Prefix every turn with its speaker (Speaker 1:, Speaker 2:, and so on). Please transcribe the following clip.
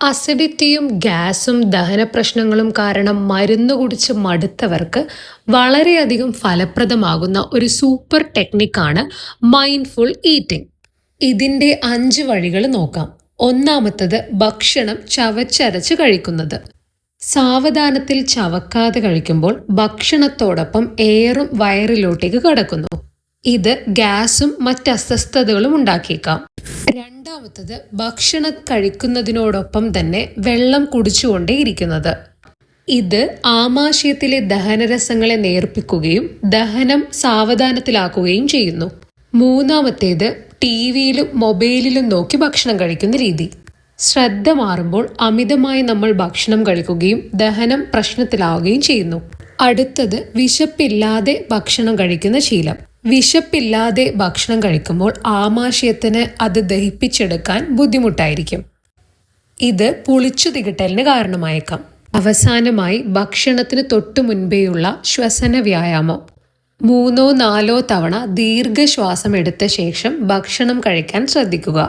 Speaker 1: അസിഡിറ്റിയും ഗ്യാസും ദഹന പ്രശ്നങ്ങളും കാരണം മരുന്ന് കുടിച്ച് മടുത്തവർക്ക് വളരെയധികം ഫലപ്രദമാകുന്ന ഒരു സൂപ്പർ ടെക്നിക്കാണ് മൈൻഡ്ഫുൾ ഈറ്റിംഗ്. ഇതിൻ്റെ 5 വഴികൾ നോക്കാം. ഒന്നാമത്തത് ഭക്ഷണം ചവച്ചരച്ച് കഴിക്കുന്നത്. സാവധാനത്തിൽ ചവക്കാതെ കഴിക്കുമ്പോൾ ഭക്ഷണത്തോടൊപ്പം എയറും വയറിലോട്ടേക്ക് കടക്കുന്നു. ഇത് ഗ്യാസും മറ്റ് അസ്വസ്ഥതകളും ഉണ്ടാക്കിയേക്കാം. രണ്ടാമത്തത് ഭക്ഷണം കഴിക്കുന്നതിനോടൊപ്പം തന്നെ വെള്ളം കുടിച്ചുകൊണ്ടേയിരിക്കുന്നത്. ഇത് ആമാശയത്തിലെ ദഹനരസങ്ങളെ നേർപ്പിക്കുകയും ദഹനം സാവധാനത്തിലാക്കുകയും ചെയ്യുന്നു. മൂന്നാമത്തേത് ടിവിയിലും മൊബൈലിലും നോക്കി ഭക്ഷണം കഴിക്കുന്ന രീതി. ശ്രദ്ധ മാറുമ്പോൾ അമിതമായി നമ്മൾ ഭക്ഷണം കഴിക്കുകയും ദഹനം പ്രശ്നത്തിലാവുകയും ചെയ്യുന്നു. അടുത്തത് വിശപ്പില്ലാതെ ഭക്ഷണം കഴിക്കുന്ന ശീലം. വിശപ്പില്ലാതെ ഭക്ഷണം കഴിക്കുമ്പോൾ ആമാശയത്തിന് അത് ദഹിപ്പിച്ചെടുക്കാൻ ബുദ്ധിമുട്ടായിരിക്കും. ഇത് പുളിച്ചു തികട്ടലിന് കാരണമായേക്കാം. അവസാനമായി ഭക്ഷണത്തിന് തൊട്ടു മുൻപേയുള്ള ശ്വസന വ്യായാമം. 3-4 തവണ ദീർഘശ്വാസം എടുത്ത ശേഷം ഭക്ഷണം കഴിക്കാൻ ശ്രദ്ധിക്കുക.